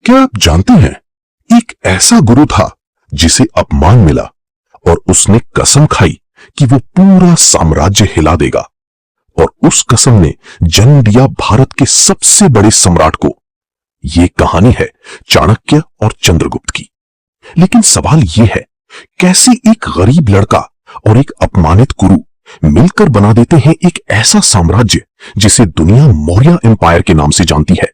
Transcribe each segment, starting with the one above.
क्या आप जानते हैं, एक ऐसा गुरु था जिसे अपमान मिला और उसने कसम खाई कि वो पूरा साम्राज्य हिला देगा, और उस कसम ने जन्म दिया भारत के सबसे बड़े सम्राट को। ये कहानी है चाणक्य और चंद्रगुप्त की। लेकिन सवाल यह है, कैसे एक गरीब लड़का और एक अपमानित गुरु मिलकर बना देते हैं एक ऐसा साम्राज्य जिसे दुनिया मौर्य एम्पायर के नाम से जानती है।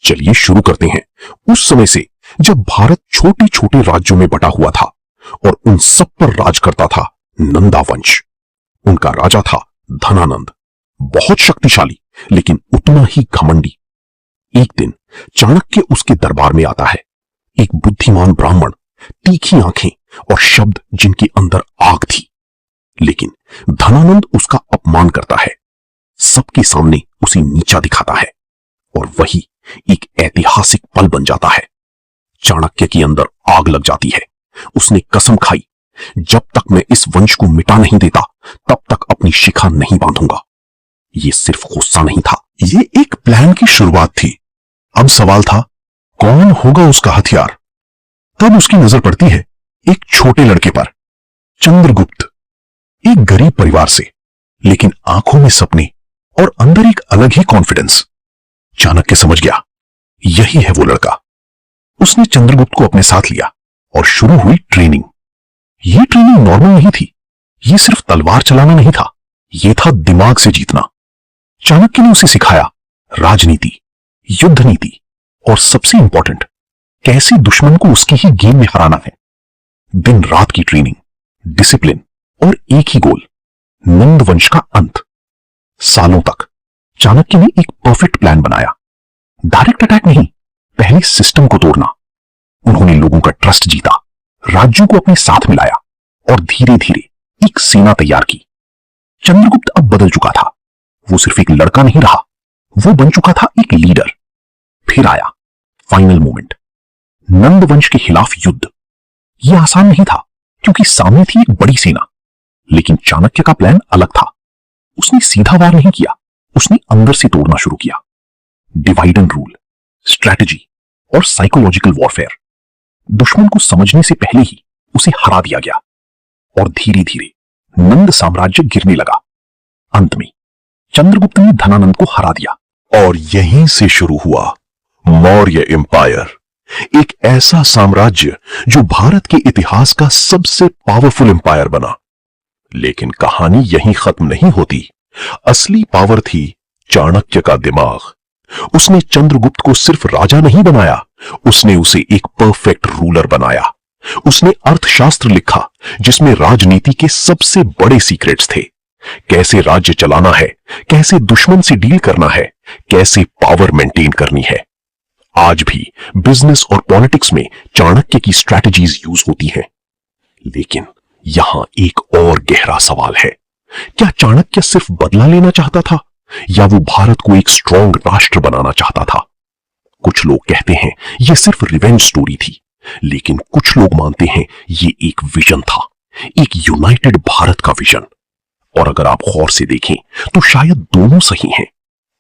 चलिए शुरू करते हैं उस समय से जब भारत छोटे छोटे राज्यों में बटा हुआ था और उन सब पर राज करता था नंदा वंश। उनका राजा था धनानंद, बहुत शक्तिशाली लेकिन उतना ही घमंडी। एक दिन चाणक्य उसके दरबार में आता है, एक बुद्धिमान ब्राह्मण, तीखी आंखें और शब्द जिनके अंदर आग थी। लेकिन धनानंद उसका अपमान करता है, सबके सामने उसे नीचा दिखाता है, और वही एक ऐतिहासिक पल बन जाता है। चाणक्य के अंदर आग लग जाती है। उसने कसम खाई, जब तक मैं इस वंश को मिटा नहीं देता तब तक अपनी शिखा नहीं बांधूंगा। ये सिर्फ गुस्सा नहीं था, ये एक प्लान की शुरुआत थी। अब सवाल था, कौन होगा उसका हथियार? तब उसकी नजर पड़ती है एक छोटे लड़के पर, चंद्रगुप्त। एक गरीब परिवार से, लेकिन आंखों में सपने और अंदर एक अलग ही कॉन्फिडेंस। चाणक्य समझ गया, यही है वो लड़का। उसने चंद्रगुप्त को अपने साथ लिया और शुरू हुई ट्रेनिंग। ये ट्रेनिंग नॉर्मल नहीं थी, ये सिर्फ तलवार चलाना नहीं था, ये था दिमाग से जीतना। चाणक्य ने उसे सिखाया राजनीति, युद्ध नीति और सबसे इंपॉर्टेंट, कैसे दुश्मन को उसकी ही गेम में हराना है। दिन रात की ट्रेनिंग, डिसिप्लिन और एक ही गोल, नंद वंश का अंत। सालों तक चाणक्य ने एक परफेक्ट प्लान बनाया। डायरेक्ट अटैक नहीं, पहले सिस्टम को तोड़ना। उन्होंने लोगों का ट्रस्ट जीता, राज्यों को अपने साथ मिलाया और धीरे धीरे एक सेना तैयार की। चंद्रगुप्त अब बदल चुका था, वो सिर्फ एक लड़का नहीं रहा, वो बन चुका था एक लीडर। फिर आया फाइनल मोमेंट, नंद वंश के खिलाफ युद्ध। यह आसान नहीं था क्योंकि सामने थी एक बड़ी सेना, लेकिन चाणक्य का प्लान अलग था। उसने सीधा वार नहीं किया, उसने अंदर से तोड़ना शुरू किया। डिवाइड एंड रूल, स्ट्रैटेजी और साइकोलॉजिकल वॉरफेयर। दुश्मन को समझने से पहले ही उसे हरा दिया गया, और धीरे धीरे नंद साम्राज्य गिरने लगा। अंत में चंद्रगुप्त ने धनानंद को हरा दिया, और यहीं से शुरू हुआ मौर्य एम्पायर, एक ऐसा साम्राज्य जो भारत के इतिहास का सबसे पावरफुल एम्पायर बना। लेकिन कहानी यहीं खत्म नहीं होती। असली पावर थी चाणक्य का दिमाग। उसने चंद्रगुप्त को सिर्फ राजा नहीं बनाया, उसने उसे एक परफेक्ट रूलर बनाया। उसने अर्थशास्त्र लिखा जिसमें राजनीति के सबसे बड़े सीक्रेट्स थे। कैसे राज्य चलाना है, कैसे दुश्मन से डील करना है, कैसे पावर मेंटेन करनी है। आज भी बिजनेस और पॉलिटिक्स में चाणक्य की स्ट्रैटेजीज यूज होती हैं। लेकिन यहां एक और गहरा सवाल है, क्या चाणक्य सिर्फ बदला लेना चाहता था या वो भारत को एक स्ट्रॉन्ग राष्ट्र बनाना चाहता था? कुछ लोग कहते हैं यह सिर्फ रिवेंज स्टोरी थी, लेकिन कुछ लोग मानते हैं ये एक विजन था, एक यूनाइटेड भारत का विजन। और अगर आप गौर से देखें तो शायद दोनों सही हैं,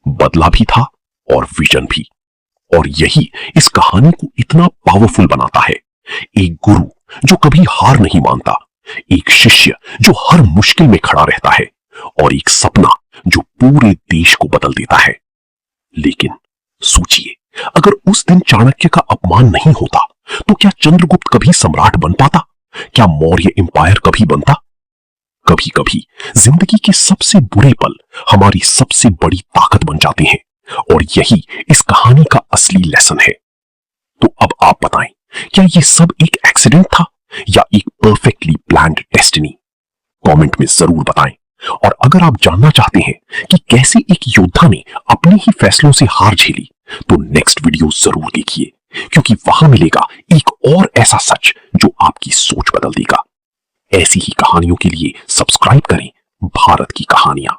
बदला भी था और विजन भी। और यही इस कहानी को इतना पावरफुल बनाता है। एक गुरु जो कभी हार नहीं मानता, एक शिष्य जो हर मुश्किल में खड़ा रहता है, और एक सपना जो पूरे देश को बदल देता है। लेकिन सोचिए, अगर उस दिन चाणक्य का अपमान नहीं होता तो क्या चंद्रगुप्त कभी सम्राट बन पाता? क्या मौर्य एम्पायर कभी बनता? कभी कभी जिंदगी के सबसे बुरे पल हमारी सबसे बड़ी ताकत बन जाते हैं, और यही इस कहानी का असली लेसन है। तो अब आप बताएं, क्या ये सब एक एक्सीडेंट था या एक परफेक्टली प्लान्ड डेस्टिनी? कमेंट में जरूर बताएं। और अगर आप जानना चाहते हैं कि कैसे एक योद्धा ने अपने ही फैसलों से हार झेली, तो नेक्स्ट वीडियो जरूर देखिए, क्योंकि वहां मिलेगा एक और ऐसा सच जो आपकी सोच बदल देगा। ऐसी ही कहानियों के लिए सब्सक्राइब करें भारत की कहानियां।